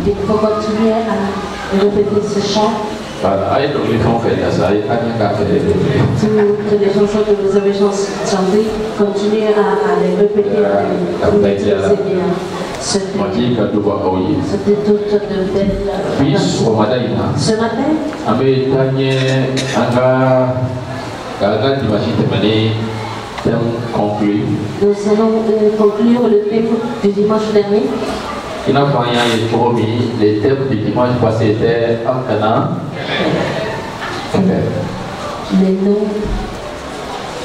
Il faut continuer à répéter ce chant. Toutes les chansons que vous avez chantées, continuez à les répéter. C'était toutes de belles. Ce matin, nous allons conclure le thème du dimanche dernier. Les thèmes du dimanche passé étaient en Canaan. Les noms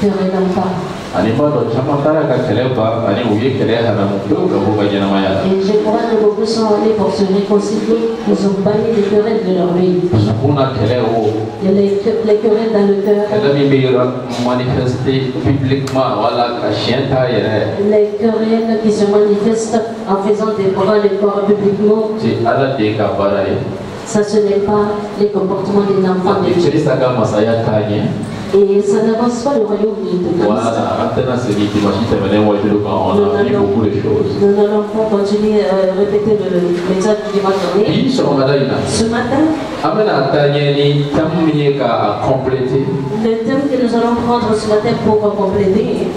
ne reviennent pas. Et je crois que beaucoup sont allés pour se réconcilier. Ils ont banni les querelles de leur vie. Il y a les querelles dans le cœur. Les querelles qui se manifestent en faisant des bras de corps publiquement. Ça, ce n'est pas les comportements des enfants de Dieu. Et ça n'avance pas le royaume de Christ. Nous n'allons pas continuer à répéter le message du dimanche dernier. Ce matin, le thème que nous allons prendre ce matin pour compléter,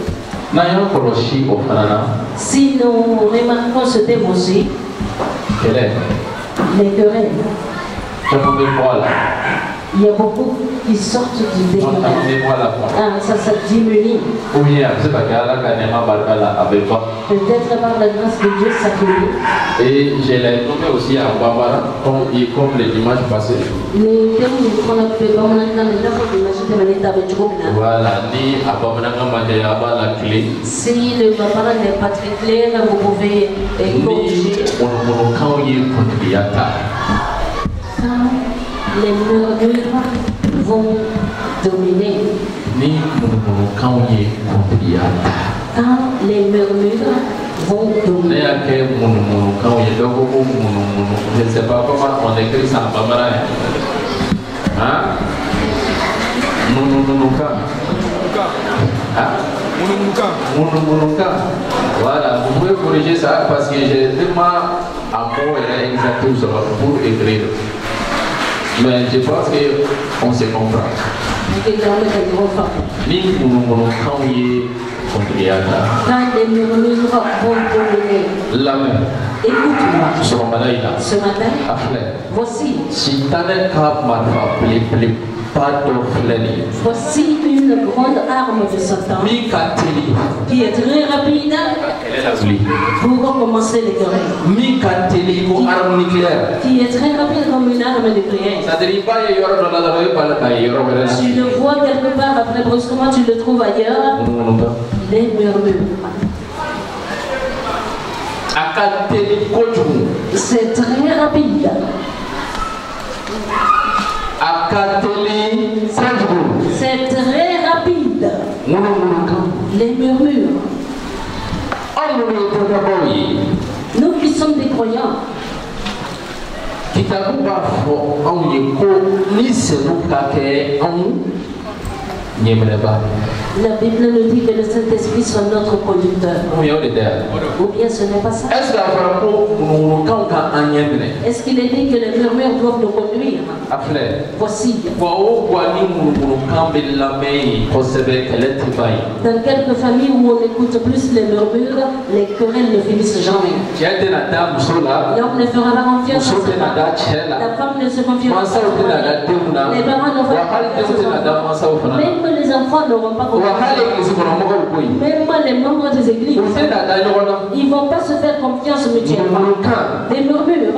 si nous remarquons ce thème aussi, les querelles. Il y a beaucoup qui sortent du démon. Ça diminue. Peut-être par la grâce de Dieu, ça diminue. Et je l'ai nommé aussi à Bambara, comme le dimanche passé. Voilà, ni à Bambara la clé. Si le Bambara n'est pas très clair, vous pouvez corriger. Les murmures vont dominer. Quand les murmures vont dominer. Je ne sais pas comment on écrit ça en Bambara. Hein? Voilà, vous pouvez corriger ça parce que j'ai tellement amour et exactement pour écrire. Mais je pense qu'on se comprend. Quand les murmures vont dominer. Écoute-moi. Ce matin, voici. Voici une grande arme de Satan qui est très rapide pour recommencer les querelles. Qui est très rapide comme une arme nucléaire. Tu le vois quelque part, après brusquement tu le trouves ailleurs. Les murmures. C'est très rapide. C'est très rapide. Les murmures. Nous qui sommes des croyants, la Bible nous dit que le Saint-Esprit soit notre conducteur. Ou bien ce n'est pas ça. Est-ce qu'il est dit que les murmures doivent nous conduire? Voici. Dans quelques familles où on écoute plus les murmures, les querelles ne finissent jamais. L'homme ne fera pas confiance à sa femme. La femme ne se confiera pas à sa femme. Les parents ne feront pas confiance à même les enfants n'auront pas confiance. Même les membres des églises, ils ne vont pas se faire confiance mutuellement. Des murmures,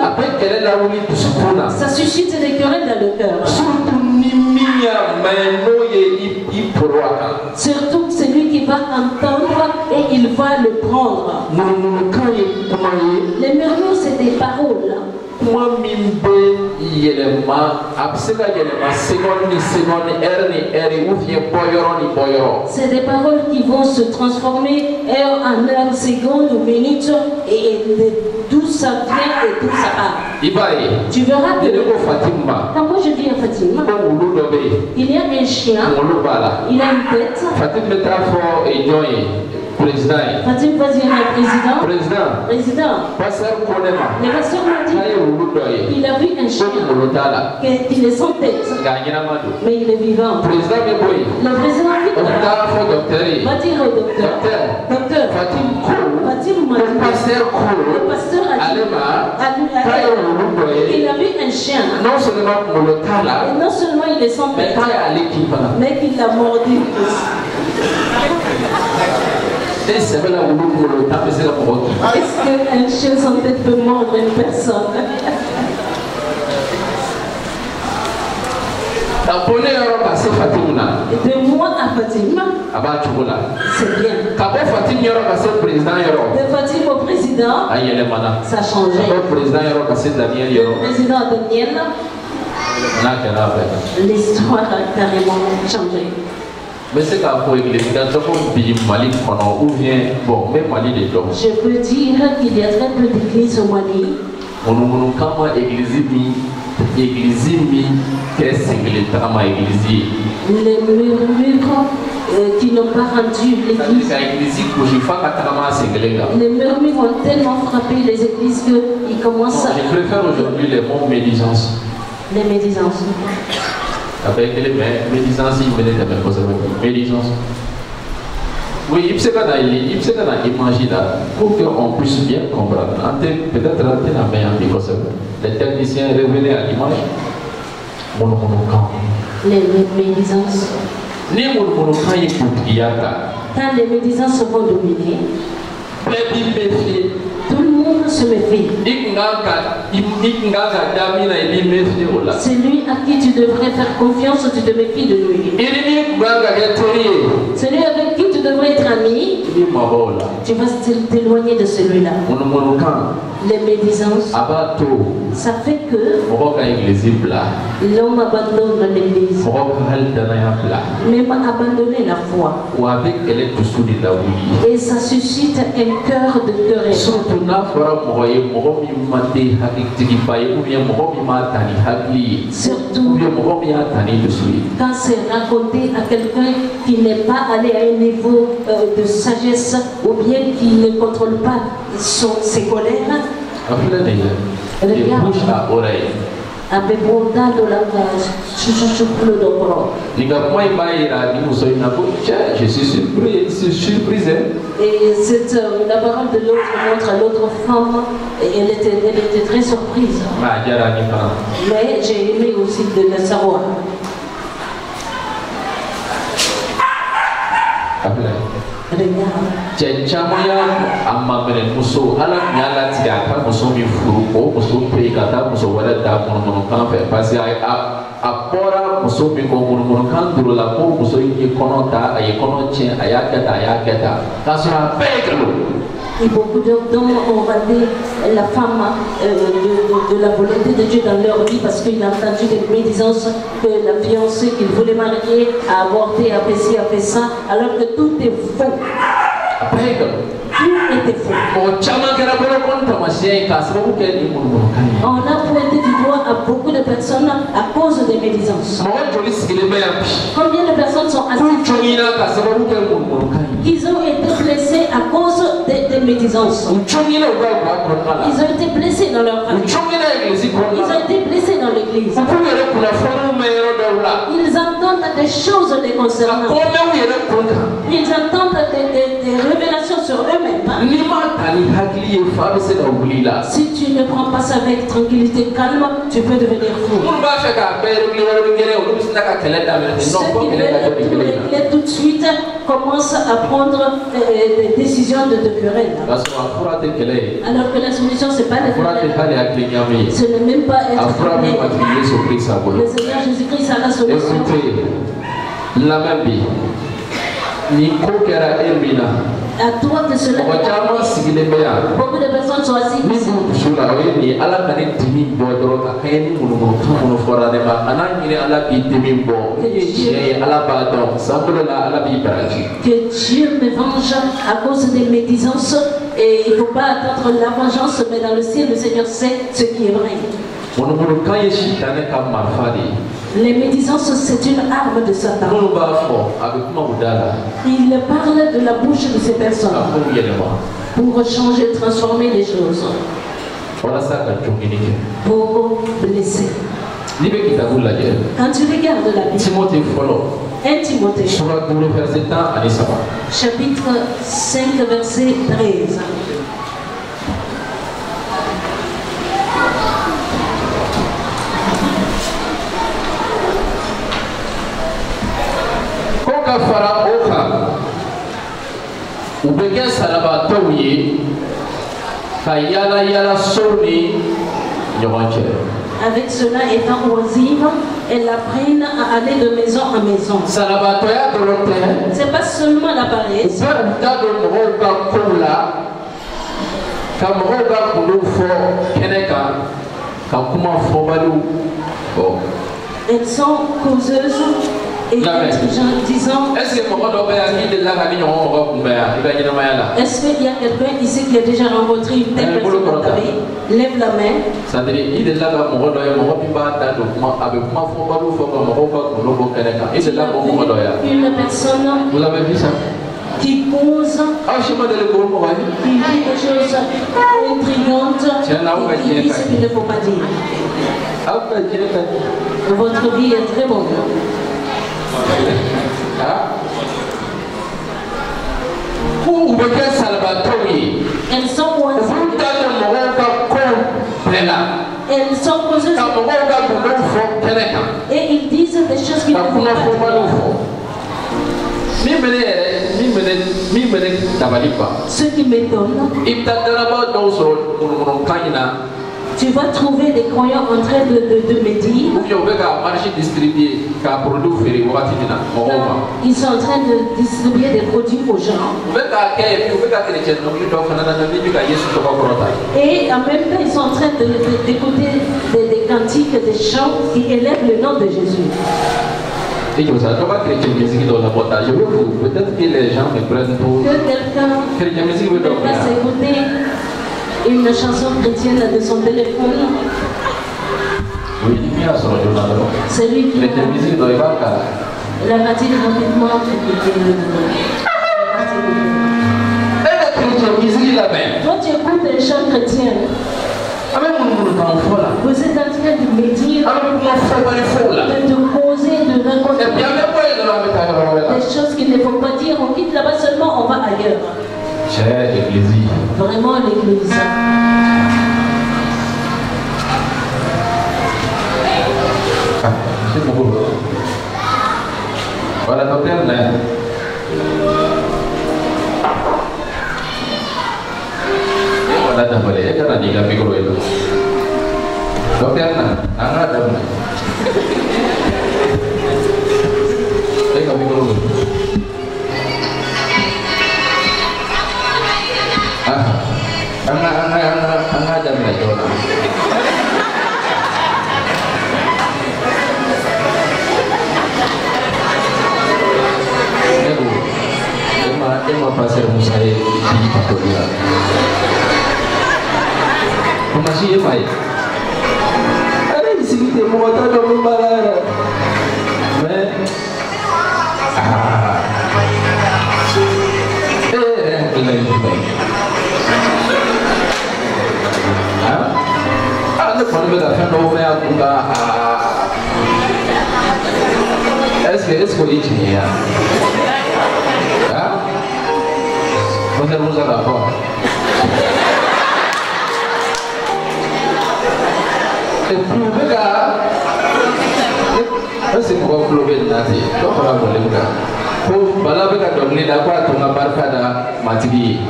ça suscite des querelles dans le cœur. Surtout celui qui va entendre et il va le prendre. Les murmures, c'est des paroles. C'est des paroles qui vont se transformer heure en heure, seconde ou minute, et d'où ça vient et d'où ça part. Tu verras que quand moi je vis à Fatima, il y a un chien, il a une tête. Président. Fatim Fazira est président. Président. Le pasteur m'a dit qu'il a vu un chien qu'il est sans tête, mais il est vivant. Le président va dire au docteur, Fatim m'a dit, le pasteur a dit qu'il a vu un chien. Et non seulement il est sans tête, mais qu'il l'a mordu. Est-ce qu'un chien sans tête peut mordre une personne? De moi à Fatima, c'est bien. De Fatima au président, ça a changé. Le président Daniel, l'histoire a carrément changé. Mais c'est qu'à pour l'église, quand on dit Mali, ou bien, bon, même Mali de l'homme. Je peux dire qu'il y a très peu d'églises au Mali. On nous comment église qu'est-ce que les trama église. Les murmures qui n'ont pas rendu l'église. Les murmures ont tellement frappé les églises qu'ils commencent à. Je préfère aujourd'hui les mots médisance. Les médisances. Avec les médisance, il venait de me poser médisance. Oui, il s'est imaginer pour qu'on puisse bien comprendre. Peut-être la meilleure parce que les techniciens revenaient à l'image. Les médisances. Quand les médisances vont dominer, tout le monde se méfie. Celui à qui tu devrais faire confiance, tu te méfies de lui. Celui avec qui tu devrais être ami, tu vas t'éloigner de celui-là. Les médisances, ça fait que l'homme abandonne l'église, même abandonner la foi. Et ça suscite un cœur de querelle. Surtout quand c'est raconté à quelqu'un qui n'est pas allé à un niveau de sagesse ou bien qui ne contrôle pas ses colères. Regarde, je suis surpris. Et la parole de l'autre montre à l'autre femme, elle était très surprise. Mais j'ai aimé aussi de le savoir. Chamaya amamene muso ala nyala tiaka muso mi furuko muso pe kata muso wala da mono kan fe pasi a pora muso mi ko mono kan duro la ko muso yi kono ta ay kono chen ayaketa kasura pekalo. Et beaucoup d'hommes ont raté la femme de la volonté de Dieu dans leur vie parce qu'il a entendu des médisances que la fiancée qu'il voulait marier a avorté, a fait ci, a fait ça, alors que tout est faux. Tout était faux. On a pointé du doigt à beaucoup de personnes à cause des médisances. Combien de personnes sont assises? Ils ont été blessés à cause des médisances. Ils ont été blessés dans leur famille. Ils ont été blessés dans l'église. Ils entendent des choses les concernant. Ils entendent des révélations sur eux-mêmes. Si tu ne prends pas ça avec tranquillité, calme, tu peux devenir fou. Ceux qui veulent tout régler tout de suite commencent à prendre des décisions de querelle. Alors que la solution, ce n'est pas de querelle. Ce n'est même pas être querelle. Le Seigneur Jésus-Christ a la solution. La même vie. À toi de cela. Beaucoup de personnes sont assises. Que Dieu me venge à cause des médisances et il ne faut pas attendre la vengeance, mais dans le ciel, le Seigneur sait ce qui est vrai. Les médisances, c'est une arme de Satan. Il parle de la bouche de ces personnes pour changer, transformer les choses, pour blesser. Quand tu regardes la Bible, 1 Timothée, chapitre 5, verset 13. Fara oka ubeke salaba tawye kayala yala soni nyonche. Avec cela étant oisive, elles l'apprennent à aller de maison en maison. C'est pas seulement la paresse. Elles sont causeuses et disant, est-ce qu'il y a quelqu'un ici qui a déjà rencontré une telle personne? Lève la main. Une personne, vous avez vu ça? Qui cause, qui dit des choses intrigantes, qui dit ce qu'il ne faut pas dire. Votre vie est très bonne. Elles sont oisives. Elles sont causeuses. Et ils disent des choses qui ne faut pas dire. Ce qui m'étonne, tu vas trouver des croyants en train de médire. Ils sont en train de distribuer des produits aux gens. Et en même temps, ils sont en train d'écouter des cantiques, des chants qui élèvent le nom de Jésus. Peut-être que les gens me prennent pour... Que quelqu'un va s'écouter une chanson chrétienne de son téléphone. Oui, c'est lui qui la partie de rapidement. Toi tu écoutes les chants chrétiens. Vous êtes en train de médire, de te poser, de raconter des choses qu'il ne faut pas dire. On quitte là-bas seulement, on va ailleurs. Vraiment l'église. Voilà, docteur. ada tambah ya karena di kami kalau itu. Dokter anak ada mana? Kami kalau itu. Anak ada mana itu? Emma passer musai di Patoria. Masih Emma ya? Ada di sini dia mau tahu dong balara. Ini baik. Ada pun beda kan orang aku enggak. Es ini ya. Você não usa da avó? Eu sei que vou clube nasi, tô falando com ele cá. Pô, bala bega domini da qua tunga barca da matigi,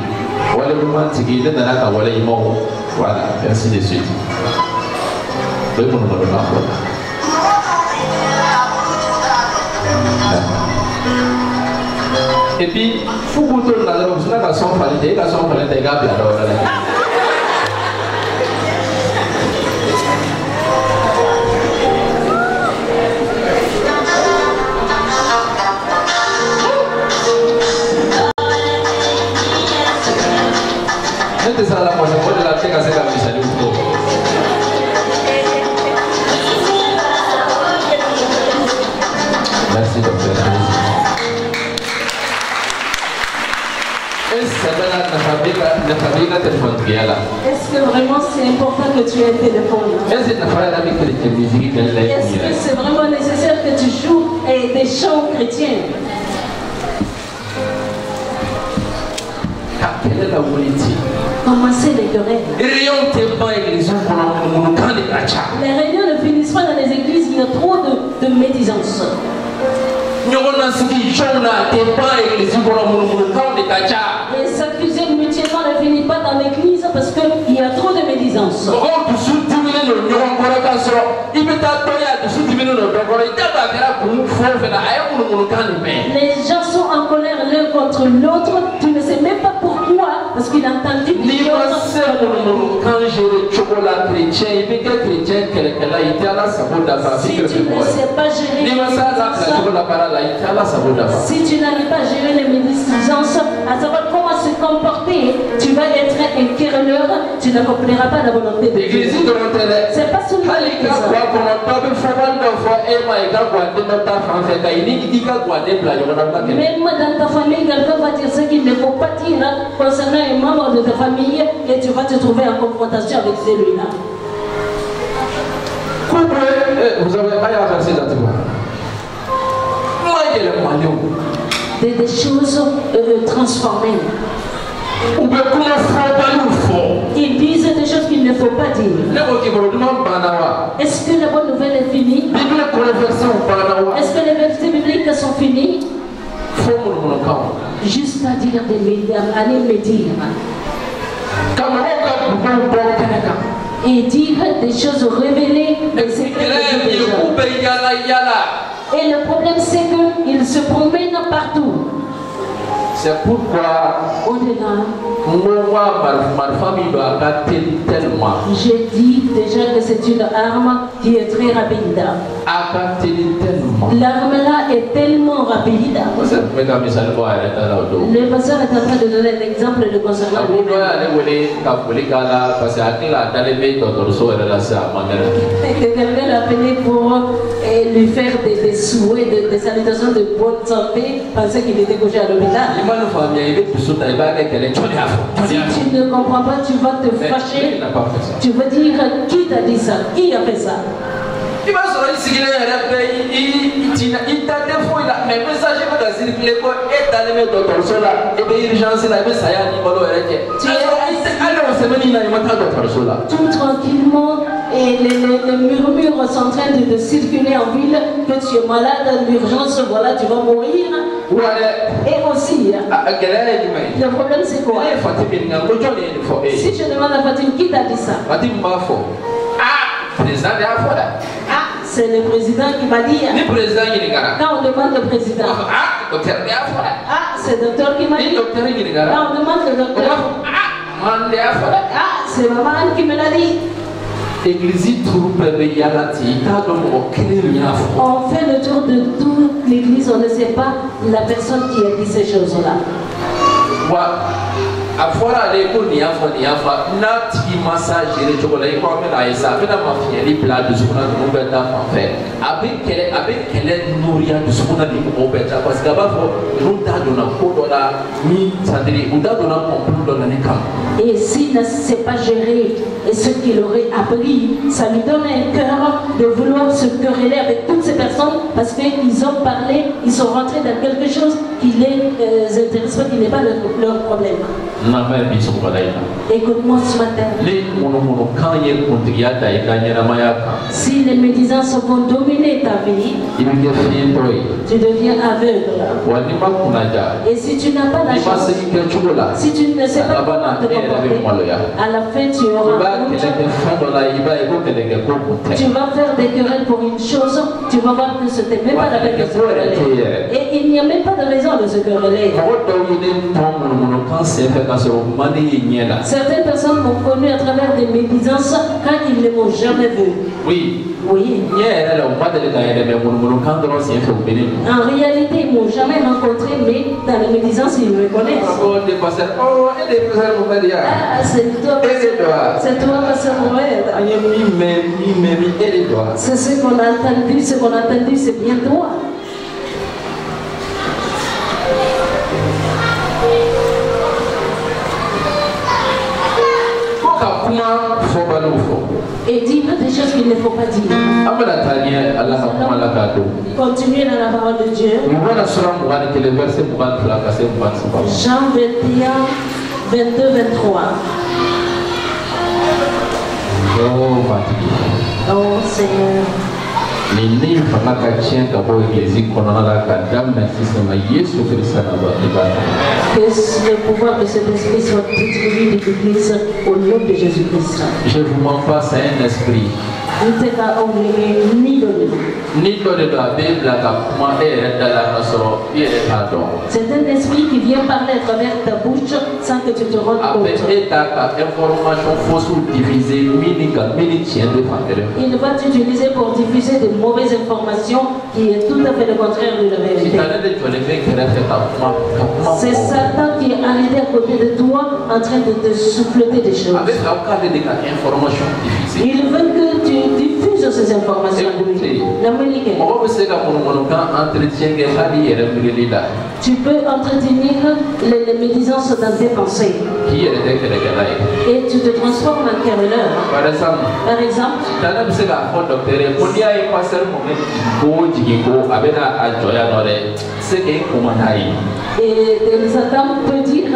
wale rumah matigi dan nana wale imau, voilà, ainsi de suite. Bem pun nomor berapa? Et puis, il faut que vous ayez une façon de faire des gars. C'est ça la prochaine fois de la tête à cette ambition. Merci docteur. Est-ce que vraiment c'est important que tu aies un téléphone? Est-ce que c'est vraiment nécessaire que tu joues des chants chrétiens? Commencez les querelles. Les réunions ne finissent pas dans les églises, il y a trop de médisance. Et s'accuser mutuellement ne finit pas dans l'église parce qu'il y a trop de médisance. Les gens sont en colère l'un contre l'autre. Tu ne sais même pas pourquoi, parce qu'il a entendu des choses. Si tu ne sais pas gérer les si tu n'arrives pas à gérer les médisances, à savoir comment se comporter, tu vas être un querelleur, tu n'accompliras pas la volonté de Dieu. C'est pas seulement l'église. Même dans ta famille, quelqu'un va dire ce qu'il ne faut pas dire concernant un membre de ta famille et tu vas te trouver en confrontation avec celui-là. Vous avez versé dans des choses transformées. Ils disent des choses qu'il ne faut pas dire. Est-ce que la bonne nouvelle est finie? Est-ce que les versets bibliques sont finis? Juste à dire des médias, allez me dire. Et dire des choses révélées. Et le problème c'est qu'ils se promènent partout. C'est pourquoi au-delà, j'ai dit déjà que c'est une arme qui est très rapide. L'arme là est tellement rapide. Le pasteur est en train de donner un exemple de concernant quelqu'un l'a appelé pour lui faire des souhaits, des salutations de bonne santé, pensait qu'il était couché à l'hôpital. Si tu ne comprends pas, tu vas te fâcher. Tu vas dire qui t'a dit ça, qui a fait ça. Il va se dire il t'a défouillé là, mais le message que tu as circulé est dans les méthodes là, et bien urgence là, mais ça y est, tu es assis Tout tranquillement, et les murmures sont en train de circuler en ville que tu es malade, l'urgence, voilà, tu vas mourir. Et aussi, le problème c'est quoi? Si je demande à Fatim, qui t'a dit ça? C'est le président qui m'a dit. Quand on demande le président, c'est le docteur qui m'a dit. Quand on demande le docteur, c'est maman qui me l'a dit. On fait le tour de toute l'église, on ne sait pas la personne qui a dit ces choses-là. Et s'il ne sait pas gérer ce qu'il aurait appris, ça lui donne un cœur de vouloir se quereller avec toutes ces personnes parce qu'ils ont parlé, ils sont rentrés dans quelque chose qui les intéresse pas, qui n'est pas leur problème. Écoute-moi ce matin. Si les médisances vont dominer ta vie, tu deviens aveugle. Et si tu n'as pas la chance, si tu ne sais pas comment te comporter, à la fin tu auras honte. Tu vas faire des querelles pour une chose, tu vas voir que ce n'était même pas la peine de se quereller. Et il n'y a même pas de raison de se quereller. Certaines personnes m'ont connu à travers des médisances quand ils ne m'ont jamais vu. Oui. Oui. En réalité, ils ne m'ont jamais rencontré, mais dans les médisances, ils me connaissent. Ah, c'est toi, pasteur Mohamed. C'est ce qu'on a entendu, c'est bien toi. Et dis des choses qu'il ne faut pas dire. Continuez dans la parole de Dieu. Jean 21, 22, 23. Oh Seigneur. Que le pouvoir de cet esprit soit distribué de l'Église au nom de Jésus-Christ. Je vous mens pas, c'est un esprit. C'est un esprit qui vient parler à travers ta bouche sans que tu te rendes compte. Il va t'utiliser pour diffuser de mauvaises informations qui est tout à fait le contraire de la vérité. C'est Satan qui est arrêté à côté de toi en train de te souffleter des choses. Il veut que tu diffuses ces informations. Tu peux entretenir les médisances dans tes pensées. Et tu te transformes en querelleur. Par exemple, et Satan peut dire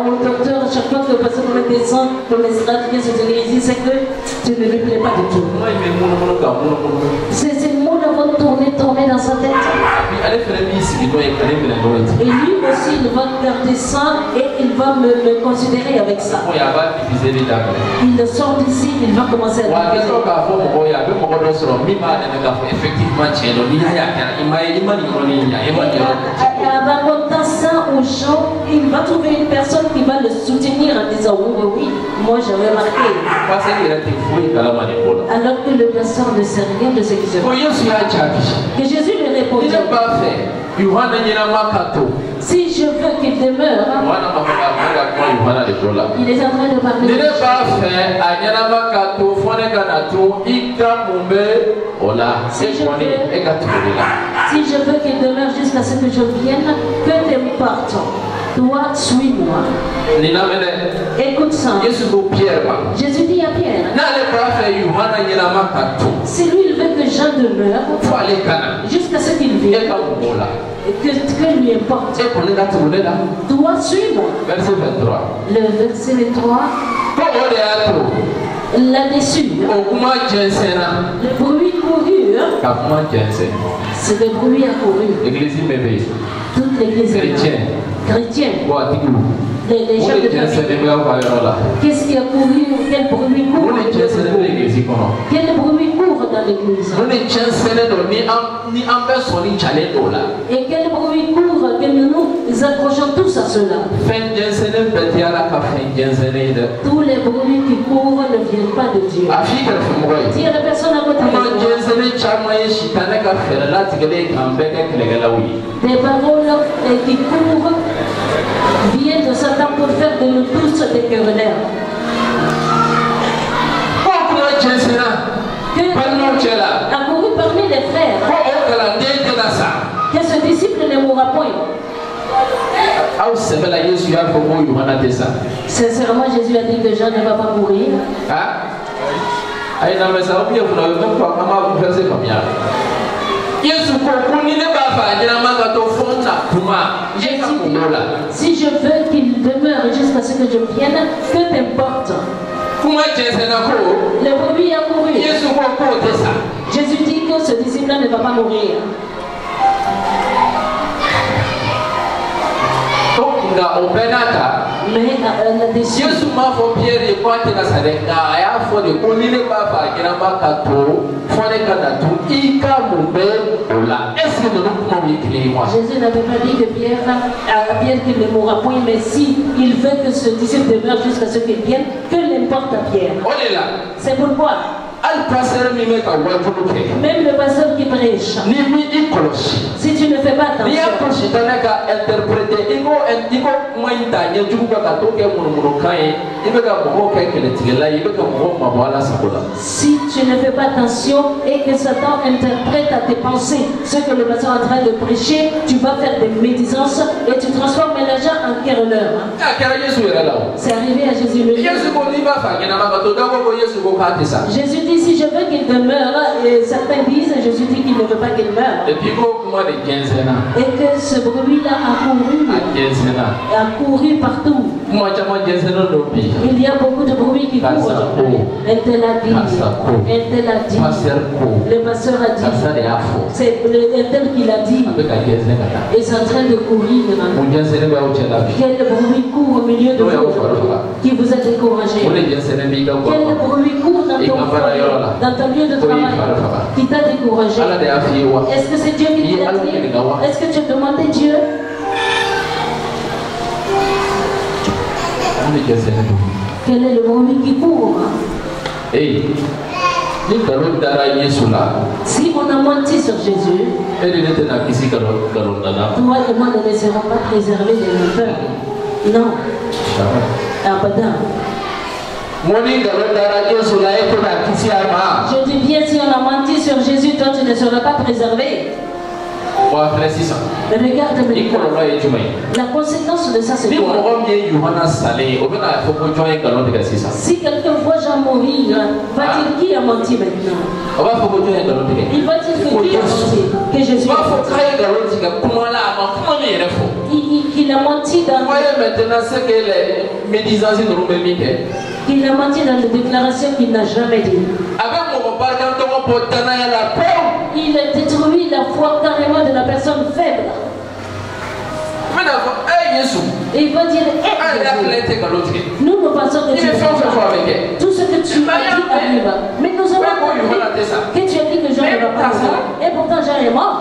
au docteur à chaque fois que le patient descend dans les stratégies de l'église, c'est que tu ne lui plais pas du tout. Ces mots vont tourner dans sa tête. Et lui aussi, il va garder ça et il va me considérer avec ça. Il sort d'ici, il va commencer à en racontant ça aux gens, il va trouver une personne qui va le soutenir en disant oui, moi j'avais marqué. Alors que le pasteur ne sait rien de ce qui se passe. Que Jésus lui répondit. Si je veux qu'il demeure, il est en train de parler. Si je veux qu'il demeure jusqu'à ce que je vienne, peu t'importe. Toi, suis-moi. Écoute ça. Jésus dit à Pierre, si lui il veut que Jean demeure jusqu'à ce qu'il vienne, que lui importe. Toi, suis-moi. Verset 23. Le verset 23. Là-dessus, le bruit couru, c'est le bruit accouru. Toute l'église chrétienne. Les chefs de famille. Qu'est-ce qui a couru? Quel bruit court? Quel bruit court dans l'église? Et quel bruit court que nous nous accrochons tous à cela? Tous les bruits qui courent ne viennent pas de Dieu. Si la personne à côté de des paroles qui courent viennent de Satan pour faire de nous tous des querelleurs. A couru parmi les frères que ce disciple ne mourra point. Sincèrement, Jésus a dit que Jean ne va pas mourir. Si je veux qu'il demeure jusqu'à ce que je vienne, que t'importe? Le bruit a couru. Jésus dit que ce disciple-là ne va pas mourir. Mais là-dessus, Jésus n'avait pas dit que Pierre qu'il ne mourra point, mais si il veut que ce disciple demeure jusqu'à ce qu'il vienne, que l'importe à Pierre. C'est pourquoi même le pasteur qui prêche, si tu ne fais pas attention, si tu ne fais pas attention et que Satan interprète à tes pensées ce que le pasteur est en train de prêcher, tu vas faire des médisances et tu transformes les gens en querelleurs. C'est arrivé à Jésus le Jésus dit si je veux qu'il demeure, et certains disent, Jésus dit qu'il ne veut pas qu'il meure. Et que ce bruit-là a couru partout. Il y a beaucoup de bruit qui court aujourd'hui. Elle te l'a dit. Elle te l'a dit. Le pasteur a dit. C'est un tel qui l'a dit. Et c'est en train de courir maintenant. Quel bruit court au milieu de vous qui vous a découragé? Quel bruit court dans ton foyer, dans ton lieu de travail qui t'a découragé? Est-ce que c'est Dieu qui t'a dit? Est-ce que tu as demandé Dieu? Quel est le bruit qui court? Si on a menti sur Jésus, toi et moi ne serons pas préservés des menteurs. Non. Abadan. Je dis bien, si on a menti sur Jésus, toi tu ne seras pas préservé. Regarde maintenant. La conséquence de ça, c'est quoi? Si quelqu'un voit Jean mourir, va-t-il qui a menti maintenant? Il va dire que qui a menti? Que Jésus a menti. Il a menti dans... Il a menti dans des déclarations qu'il n'a jamais dit. Il a détruit la foi carrément de la personne faible. Et il va dire, nous pensons que tu tout ce que tu as dit arrive. Mais nous avons compris que tu as dit que Jean ne va pas mourir. Et pourtant Jean est mort.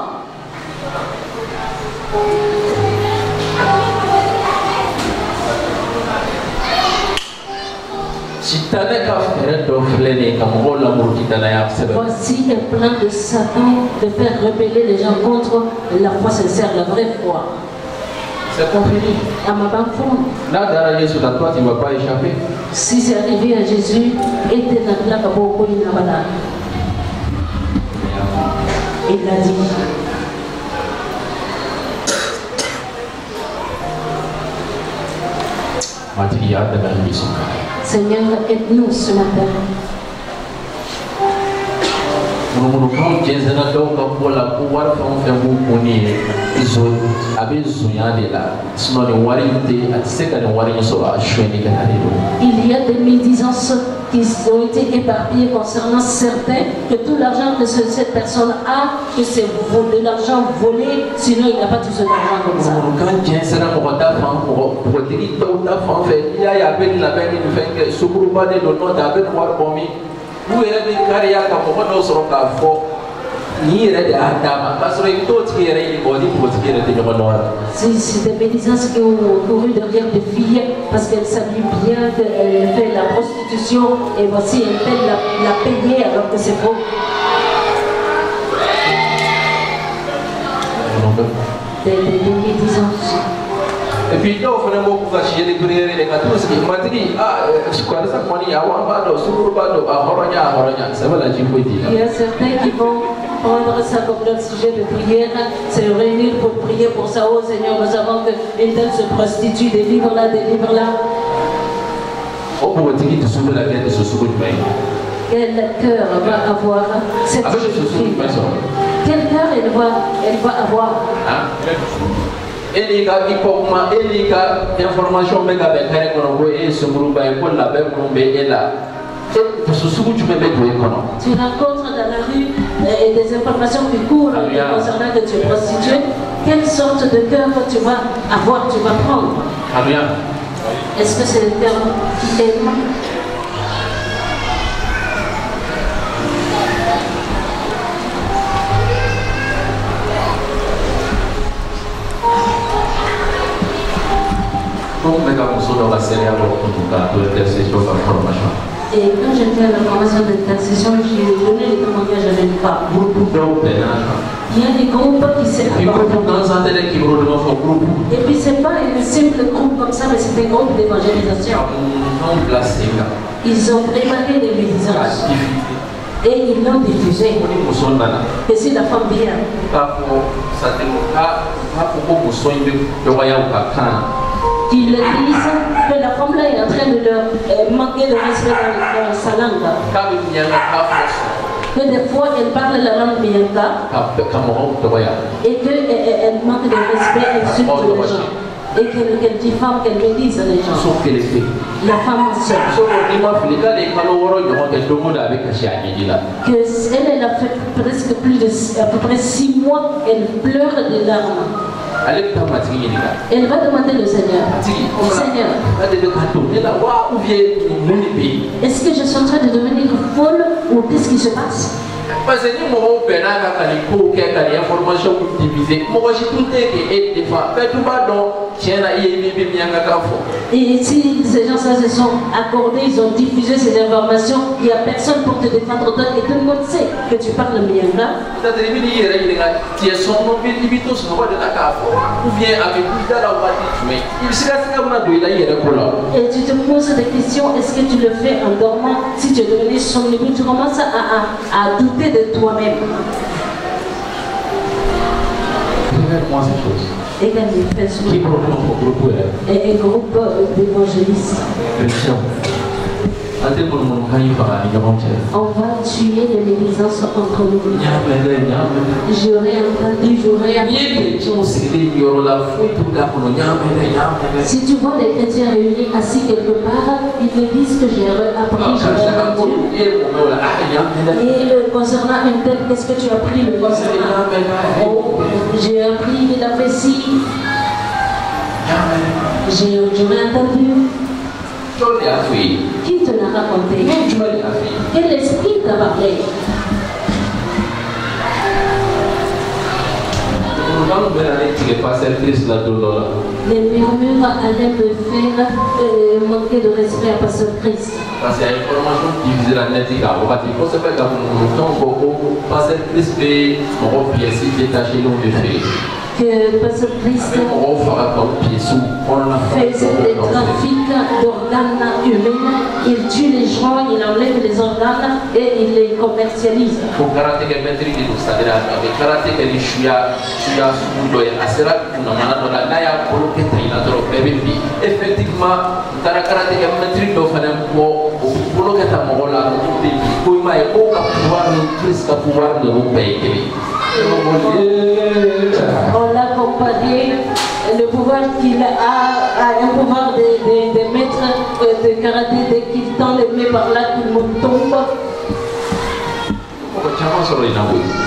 Voici un plan de Satan de faire rebeller les gens contre la foi sincère, la vraie foi. C'est confini. Si c'est arrivé à Jésus, il l'a dit. Seigneur, aide-nous ce matin. Il y a des médisances qui ont été éparpillées concernant certains, que tout l'argent que cette personne a, que c'est de l'argent volé, sinon il n'a pas tout cet argent comme ça. C'est des médisances qui ont couru derrière des filles parce qu'elles s'habillent bien, qu'elles font la prostitution et voici elles peuvent la payer alors que c'est faux. Des médisances. Et puis, là, on fait beaucoup de choses, les prières, les cadeaux, ce qui m'a dit, quoi, ça, moi, il y a un bado, ça va la dire. Il y a certains qui vont prendre ça comme leur sujet de prière, se réunir pour prier pour ça. Oh Seigneur, nous savons qu'une telle se prostitue, délivre-la, délivre-la. Oh, pour dire que tu soumets la tête de ce sourd humain. Quel cœur va avoir cette fille? Quel cœur elle va avoir? Et les gars, information, mais avec et ce groupe, la belle est là. Tu rencontres dans la rue des informations qui courent concernant que tu es prostituée. Quelle sorte de cœur tu vas avoir, tu vas prendre? Est-ce que c'est le cœur qui t'aime? Et quand j'étais à la formation d'intercession, j'ai donné les témoignages à une femme. Il y a des groupes qui s'éparpillent. Et puis c'est pas un simple groupe comme ça, mais c'est un groupe d'évangélisation. Ils ont préparé des médisances. Et ils l'ont diffusé. Et si la femme vient. Ils disent que la femme là est en train de leur manquer de respect dans sa langue. Que des fois elle parle la langue mienka et qu'elle manque de respect, elle insulte les gens. Et qu'elle diffame, qu'elle médise les gens. Sauf qu'elle est fait. La femme seule. Elle a fait presque plus de à peu près 6 mois, elle pleure des larmes. Elle va demander le Seigneur. Seigneur, est-ce que je suis en train de devenir folle ou qu'est-ce qui se passe? Parce que nous avons fait des informations divisées. Et si ces gens-là se sont accordés, ils ont diffusé ces informations, il n'y a personne pour te défendre toi et tout le monde sait que tu parles Mianga. Et tu te poses des questions, est-ce que tu le fais en dormant? Si tu es devenu somnambule, tu commences à douter de toi-même. Moi ces choses. Et un groupe d'évangélistes. On va tuer les médisances entre nous. J'aurais entendu, j'aurais appris. Si tu vois des chrétiens réunis assis quelque part, ils me disent que j'ai appris, j'aurais entendu. Et concernant un tel, qu'est-ce que tu as appris le concernant? Oh, j'ai appris qu'il a fait ci. J'aurais entendu. Qui te l'a raconté? Quel esprit t'a parlé? Les murmures allaient me faire manquer de respect à Pasteur Christ. Parce qu'il y a une information divisée dans l'éthique. Il faut se faire que Pasteur Christ fait mon pièce détaché l'on de fait. Que Pasteur Christ faisait des trafics d'organes humains, il tue les gens, il enlève les organes et il les commercialise. Effectivement, presque pouvoir de vous payer. On l'a comparé, le pouvoir qu'il a un pouvoir de maître de karaté, dès qu'il tend les mains par là, tout le monde tombe.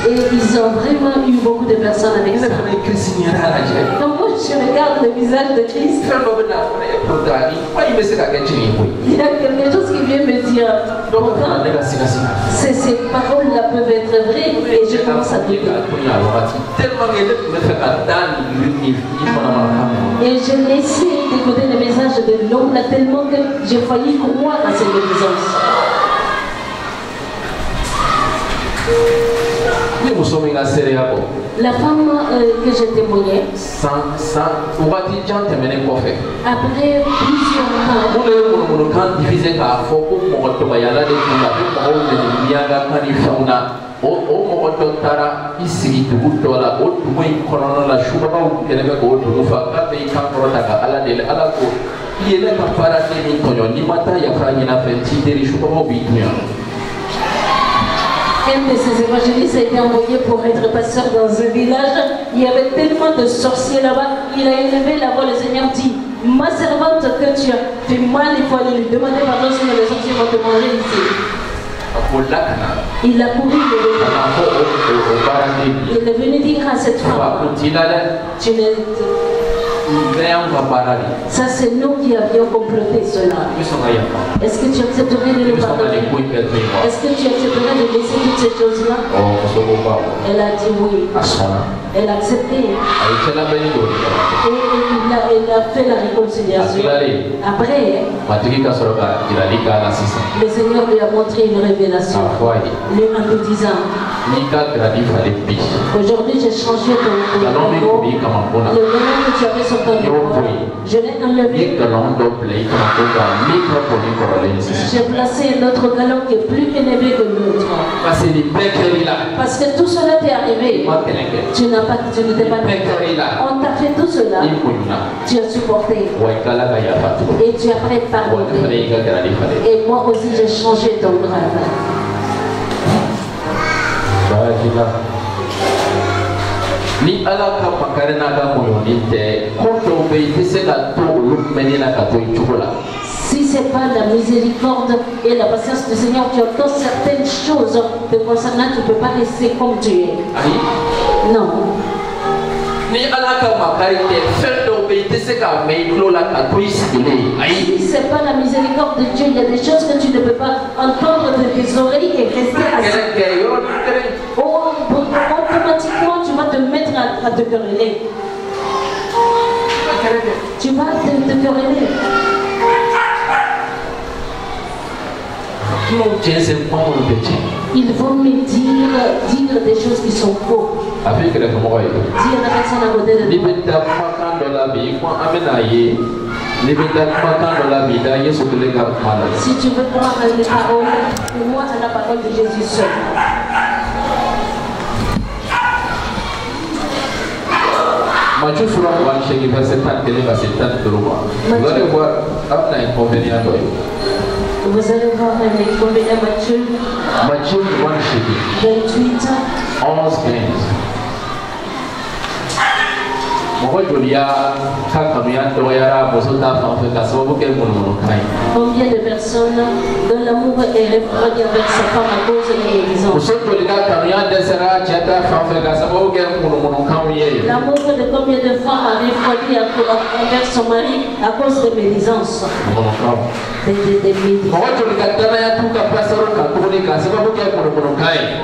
Et ils ont vraiment eu beaucoup de personnes avec ça. Donc moi je regarde le visage de Christ. Il y a quelque chose qui vient me dire, ces paroles-là peuvent être vraies et je commence à douter. Et je laissais d'écouter le message de l'homme là tellement que j'ai failli croire à cette présence. La femme que j'ai témoignée, après plusieurs un de ces évangélistes a été envoyé pour être pasteur dans un village. Il y avait tellement de sorciers là-bas. Il a élevé la voix. Le Seigneur dit, ma servante que tu as fait mal, il faut aller lui demander pardon sinon les sorciers vont te manger ici. Il a couru il est venu dire à cette femme, tu n'es... Ça c'est nous qui avions comploté cela. Est-ce que tu accepterais de nous pardonner? Est-ce que tu accepterais de laisser toutes ces choses-là? Elle a dit oui. Elle a accepté. Et elle a fait la réconciliation. Après, le Seigneur lui a montré une révélation. Lui en lui disant, aujourd'hui j'ai changé ton numéro. Le nom que tu avais sur ton numéro, je l'ai enlevé. J'ai placé un autre galon qui est plus élevé que l'autre. Parce que tout cela t'est arrivé. Tu n'étais pas on t'a fait tout cela. Tu as supporté. Et tu as pardonné. Et moi aussi j'ai changé ton grave. Ni ala ka makare na ka moyoni te koto be tese ka to lu menina ka to ichula. Si c'est pas la miséricorde et la patience du Seigneur, tu entends certaines choses te concernant, tu ne peux pas rester comme tu es. Non. Ni ala ka makare te feldo be tese ka meiklo la ka to isikile. Si c'est pas la miséricorde de Dieu, il y a des choses que tu ne peux pas entendre de tes oreilles et rester assis. Automatiquement, tu vas te mettre à te quereller. Tu vas te quereller. Ils vont me dire des choses qui sont fausses. Dire à la personne à côté de toi. Si tu veux croire à les paroles, moi à la parole de Jésus seul. Matthieu verset 33. Vous allez voir un inconvénient. Vous allez voir un inconvénient, Matthieu 28, 11, 15. Combien de personnes dont l'amour est refroidi avec sa femme à cause de l'église? L'amour de combien de femmes a refroidi envers son mari à cause de médisance?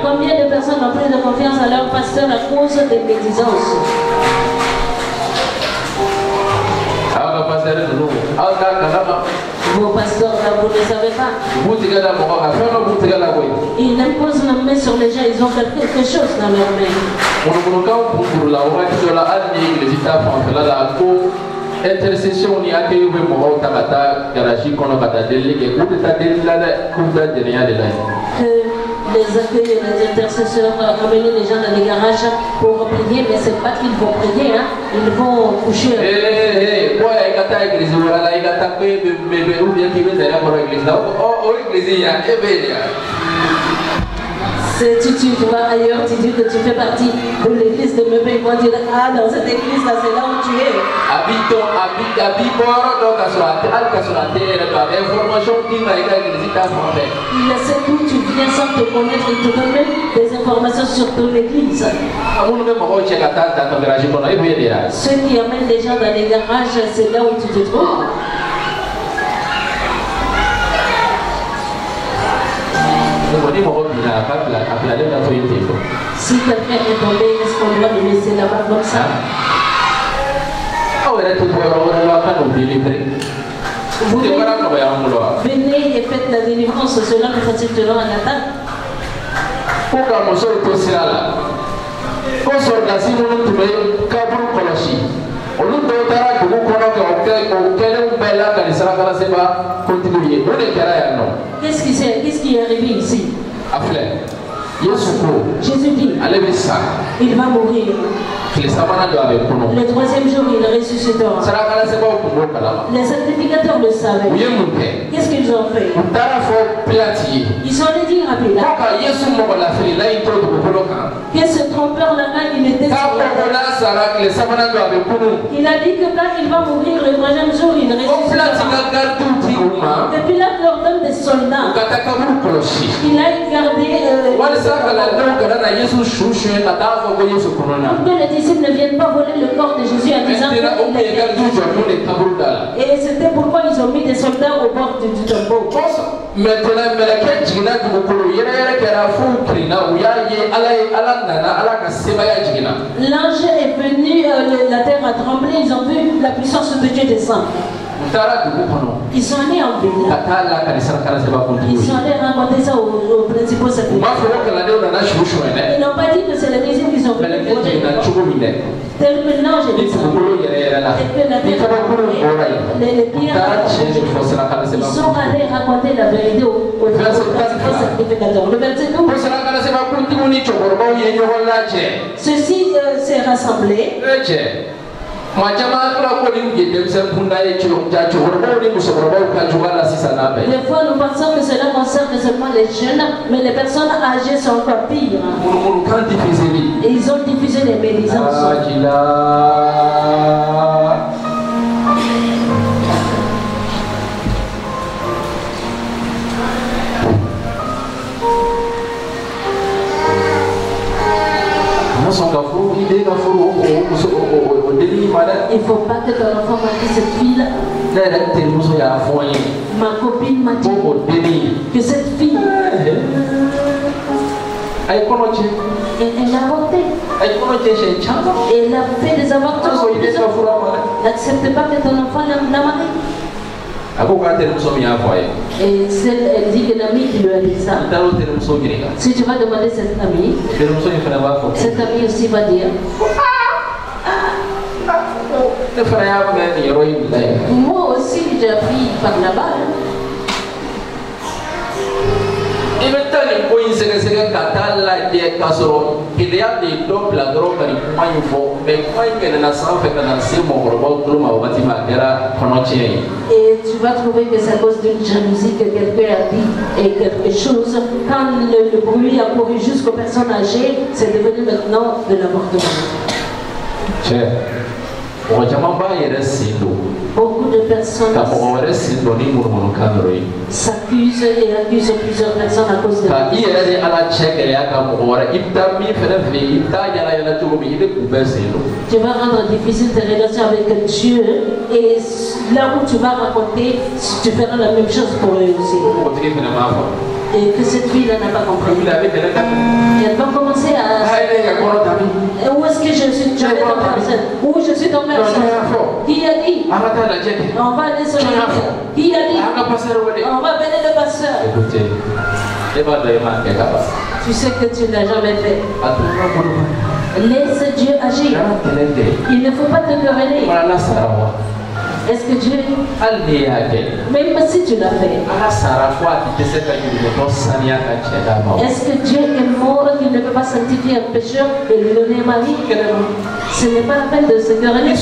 Combien de personnes ont pris de confiance à leur pasteur à cause de médisance? Vos pasteurs, vous ne savez pas. Ils imposent la main sur les gens, ils ont quelque chose dans leur main. Intercession ni accueilli le moment takata garaji kono kata délégué ou de ta de les accueils et les intercesseurs amener les gens dans les garages pour prier, mais c'est pas qu'ils vont prier, hein, ils vont coucher. Quoi, il y a ta église, voilà, il y a ta bébé ou bien qui veut d'aller pour l'église là, oh, église, il y a Tu vas ailleurs, tu dis que tu fais partie de l'église de Meubé, ils vont dire ah dans cette église là c'est là où tu es. Il sait d'où tu viens sans te connaître, il te donne même des informations sur ton église. Ceux qui amènent les gens dans les garages, c'est là où tu te trouves. Si quelqu'un est tombé, est-ce qu'on doit le laisser là-bas comme ça? Venez et faites la délivrance, cela nous facilitera un attaque. Qu'est-ce qui est arrivé ici? Jésus dit il va mourir. Le troisième jour, il ressuscitera. Les sacrificateurs le savaient. Qu'est-ce qu'ils ont fait? Ils sont allés dire à Pilate que ce trompeur-là, il était sur la terre. Il a dit que quand il va mourir le troisième jour, il ressuscitera. Et Pilate leur donne des soldats. Il a gardé pour que les disciples ne viennent pas voler le corps de Jésus en disant qu'il est. Et c'était pourquoi ils ont mis des soldats au bord du tombeau. L'ange est venu, la terre a tremblé, ils ont vu la puissance de Dieu descendre. Ils sont allés en ville. Ils sont allés raconter ça aux principaux sacrificateurs. Ils n'ont pas dit que c'est les disciples qui sont venus. Tel que l'ange est descendu. Et que la terre a tremblé. Les pierres. Ils sont allés raconter la vérité aux principaux sacrificateurs. Le verset 12. Ceci s'est rassemblé. Des fois nous pensons que cela concerne seulement les jeunes, mais les personnes âgées sont encore pires. Et ils ont diffusé les médisances. Il ne faut pas que ton enfant m'a dit cette fille-là. Ma copine m'a dit que cette fille, elle a avorté. Elle a fait des avortements. N'accepte pas que ton enfant la marie. Et elle dit que l'ami qui lui a dit ça, si tu vas demander cette amie aussi va dire moi aussi j'ai appris par là-bas. Et tu vas trouver que c'est à cause d'une jalousie que quelqu'un a dit et quelque chose. Quand le bruit a couru jusqu'aux personnes âgées, c'est devenu maintenant de l'avortement. Beaucoup de personnes s'accusent et accusent plusieurs personnes à cause de ça. Tu vas rendre difficile tes relations avec Dieu et là où tu vas raconter, tu feras la même chose pour eux aussi. Et que cette fille-là n'a pas compris. Et elle va commencer à... Où est-ce que je suis tombée enceinte? Où je suis tombée enceinte? Qui a dit? On va aller sur le... Qui a dit? On va appeler le pasteur. Tu sais que tu ne l'as jamais fait. Laisse Dieu agir. Il ne faut pas te quereller. Est-ce que Dieu, même si tu l'as fait, est-ce que Dieu est mort qu'il ne peut pas sanctifier un pécheur et lui donner un mari? Ce n'est pas la peine de se quereller.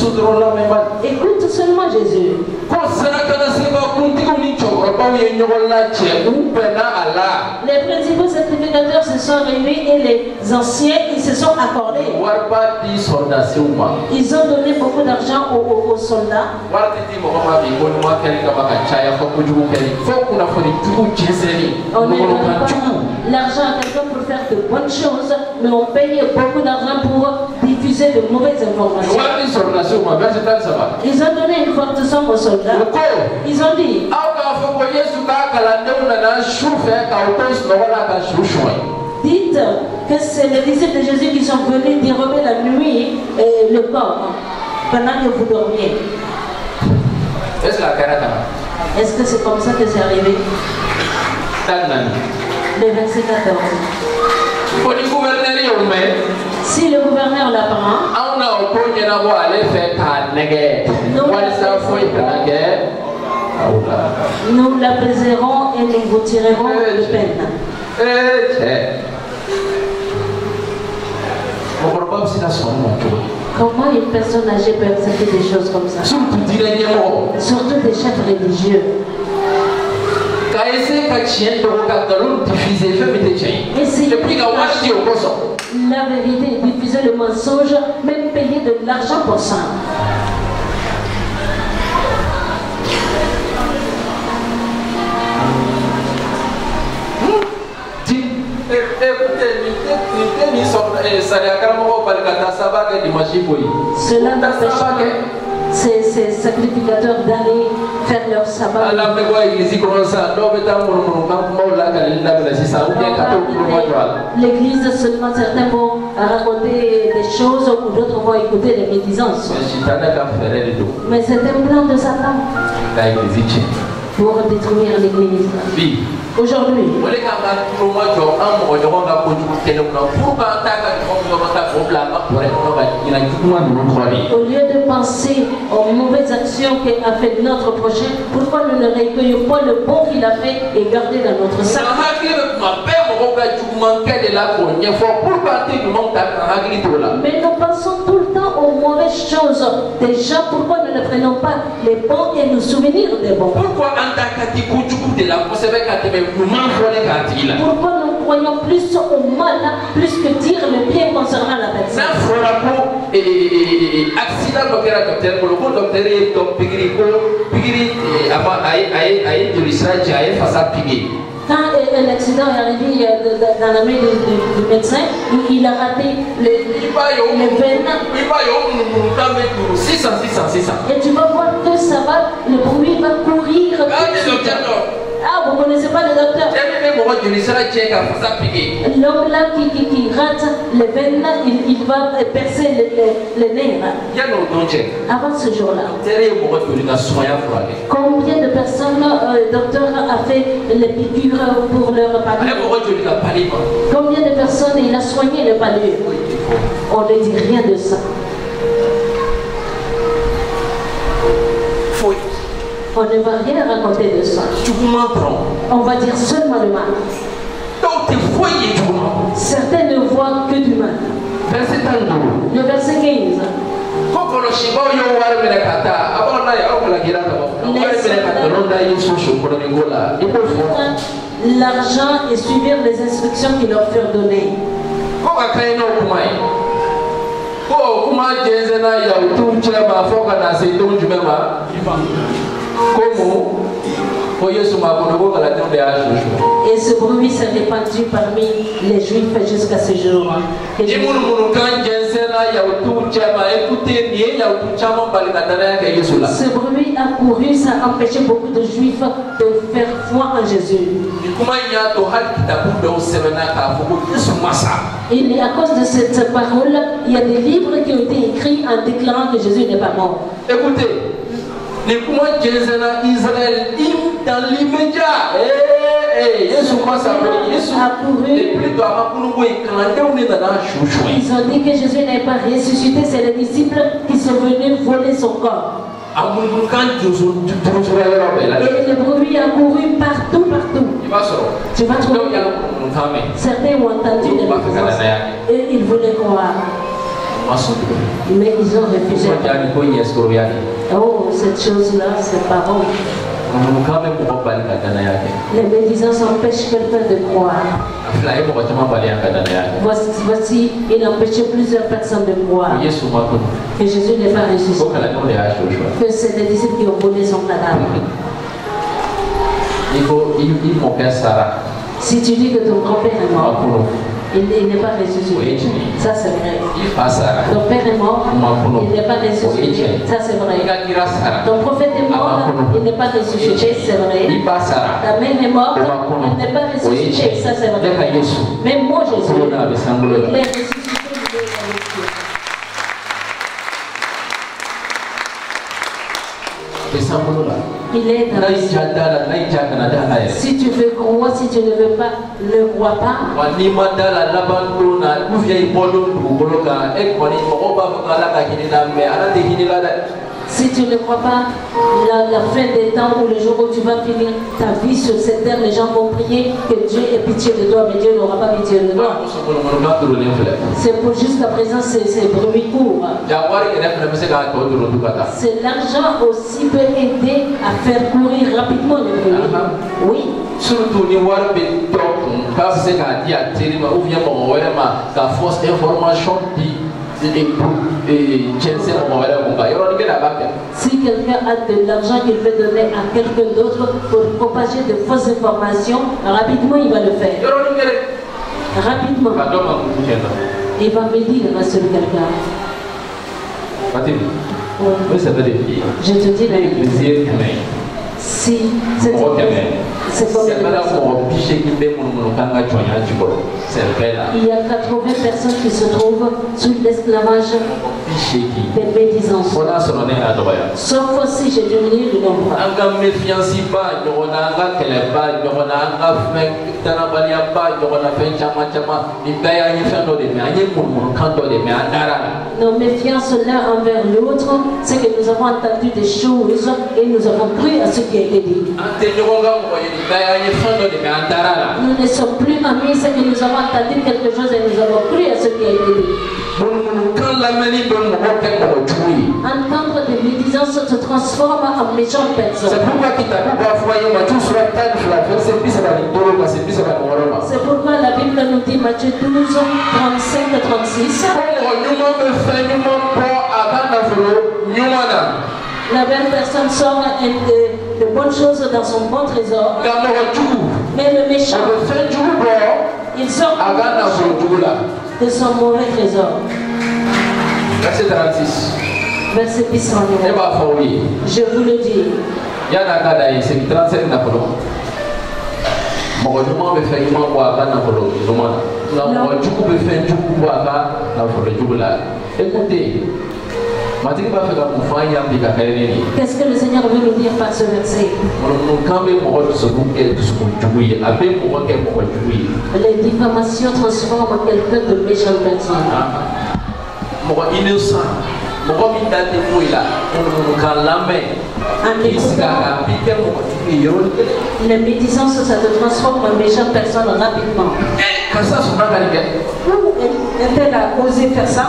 Écoute seulement Jésus. Les principaux sacrificateurs se sont réunis et les anciens ils se sont accordés. Ils ont donné beaucoup d'argent aux soldats. On ne donne pas l'argent à quelqu'un pour faire de bonnes choses, mais on paye beaucoup d'argent pour diffuser de mauvaises informations. Ils ont donné une forte somme aux soldats. Ils ont dit dites que c'est les disciples de Jésus qui sont venus dérober la nuit le corps pendant que vous dormiez. Est-ce que c'est comme ça que c'est arrivé? Le verset 14. Si le gouverneur l'apprend, nous l'apaiserons et nous vous tirerons de peine. Comment une personne âgée peut accepter des choses comme ça? Surtout des chefs religieux. La vérité, diffuser le mensonge, même payer de l'argent pour ça. Cela n'empêche pas ces sacrificateurs d'aller faire leur sabbat. L'église seulement certains vont raconter des choses ou d'autres vont écouter des médisances. Mais c'est un plan de Satan pour détruire l'église. Aujourd'hui, au lieu de penser aux mauvaises actions qu'a fait notre prochain, pourquoi nous ne recueillons pas le bon qu'il a fait et garder dans notre sac? Mais nous pensons tout le temps aux mauvaises choses. Déjà, pourquoi nous ne prenons pas les bons et nous souvenir des bons? Pourquoi nous croyons plus au mal, plus que dire le bien concernant la personne? Quand l'accident est arrivé dans la main du médecin, il a raté le veine. Et tu vas voir que ça va, le bruit va courir. Ah, vous ne connaissez pas le docteur? L'homme là qui rate les veines, il va percer les nerfs. Avant ce jour-là, combien de personnes le docteur a fait les piqûres pour leur paludisme? Combien de personnes il a soigné le paludisme? On ne dit rien de ça. On ne va rien raconter de ça. On va dire seulement le mal. Certains ne voient que du mal. Le verset 15. L'argent et suivre les instructions qui leur furent données. Et ce bruit s'est répandu parmi les Juifs jusqu'à ce jour. Ce bruit a couru, ça a empêché beaucoup de Juifs de faire foi en Jésus. Et à cause de cette parole, il y a des livres qui ont été écrits en déclarant que Jésus n'est pas mort. Écoutez, les commandements d'Israël, dans l'immédiat, ils ont dit que Jésus n'est pas ressuscité, c'est les disciples qui sont venus voler son corps. Et le bruit a couru partout. Tu vas trouver. Certains ont entendu des médisances et ils voulaient croire. Mais ils ont refusé. Oh, cette chose-là, c'est pas bon. Les médisances empêchent quelqu'un de croire. Voici, il empêchait plusieurs personnes de croire que Jésus n'est pas ressuscité. Que c'est les disciples qui ont volé son cadavre. Si tu dis que ton grand-père est mort, il n'est pas ressuscité. Ça c'est vrai. Ton père est mort, il n'est pas ressuscité. Ça c'est vrai. Ton prophète est mort, il n'est pas ressuscité. C'est vrai. Ta mère est morte, elle n'est pas ressuscitée. Ça c'est vrai. Même moi Jésus, il est ressuscité. Il est dans le ciel. Si tu veux croire, si tu ne veux pas, ne crois pas. Si tu ne crois pas, la fin des temps ou le jour où tu vas finir ta vie sur cette terre, les gens vont prier que Dieu ait pitié de toi, mais Dieu n'aura pas pitié de toi. C'est pour jusqu'à présent, c'est bruit court. C'est l'argent aussi peut aider à faire courir rapidement le bruit. Oui. Surtout ni wari bɛ tɔ kun k'a bɛ se k'a di a teri ma ou bien mɔgɔ wɛrɛ ma ka fausse information di cɛnsɛn mɔgɔ wɛrɛ kun kan yɔrɔnin kelen a b'a kɛ. Si quelqu'un a de l'argent qu'il veut donner à quelqu'un d'autre pour propager de fausses informations, rapidement il va le faire. Yɔrɔnin kelen. Rapidement. Ka dɔ ma kun cɛ la. Il va me dire à ce quelqu'un. Fatigué. Oui, ça veut dire. Je te dis la vérité. Si c'est comme il y a 80 personnes qui se trouvent sous l'esclavage des médisances. Sauf si j'ai diminué le nombre. Nos méfiances l'un envers l'autre, c'est que nous avons entendu des choses et nous avons cru à ce qui a été dit. Nous ne sommes plus amis, c'est que nous avons entendu quelque chose et nous avons cru à ce qui a été dit. Entendre des médisances se transforme en méchante personne. C'est pourquoi la Bible nous dit, Matthieu 12, 35-36. La belle personne sort de bonnes choses dans son bon trésor. Mais le méchant, il sort de son mauvais trésor. Verset 36. Verset 10. Je vous le dis. C'est 37 écoutez, qu'est-ce que le Seigneur veut nous dire par ce verset? Les diffamations transforment quelqu'un de méchante personne. Les médisances, ça te transforme en méchante personne rapidement. Elle a osé faire ça.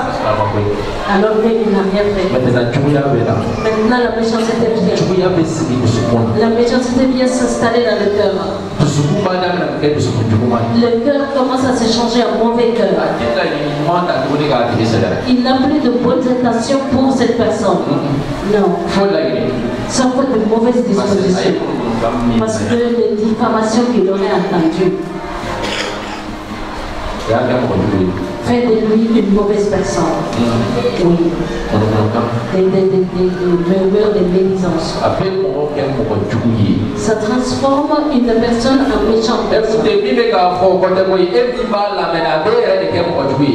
Alors il n'a rien fait. Maintenant la méchanceté vient. La méchanceté vient s'installer dans le cœur. Le cœur commence à se changer en mauvais cœur. Il n'a plus de bonnes intentions pour cette personne. Non. Sans faute de mauvaises dispositions. Parce que les diffamations qu'il aurait entendues fait de lui une mauvaise personne. Oui. Des médisances. Ça transforme une personne en méchante personne.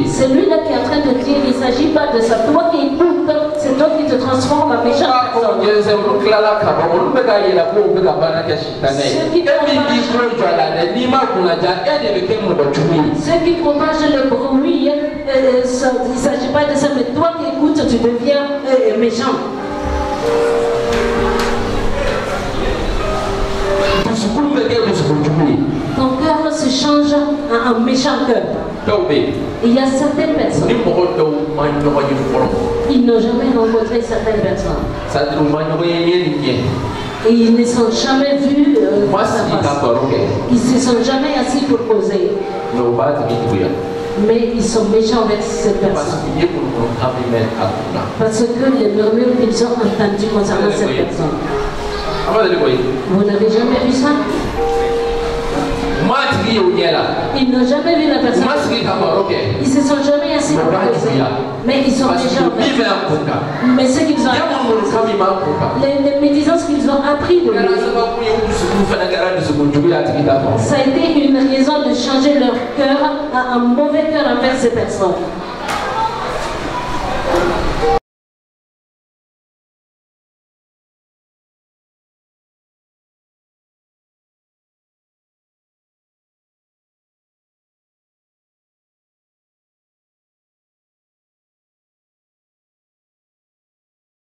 C'est lui-là qui est en train de dire, il ne s'agit pas de ça. Toi qui écoutes, c'est toi qui te transforme en méchante personne. Ceux qui propagent le bruit, il ne s'agit pas de ça, mais toi qui écoutes, tu deviens méchant. Ton cœur se change en méchant cœur. Il y a certaines personnes, ils n'ont jamais rencontré certaines personnes. Et ils ne sont jamais vus. Ils ne se sont jamais assis pour causer. Mais ils sont méchants avec cette personne. Parce que les murmures qu'ils ont entendus concernant cette personne. Vous n'avez jamais vu ça? Ils n'ont jamais vu la personne. Ils se sont jamais assis pour causer. Mais ils sont méchants. Mais ce qu'ils ont appris, les médisances qu'ils ont appris de lui, ça a été une raison de changer leur cœur à un mauvais cœur envers ces personnes.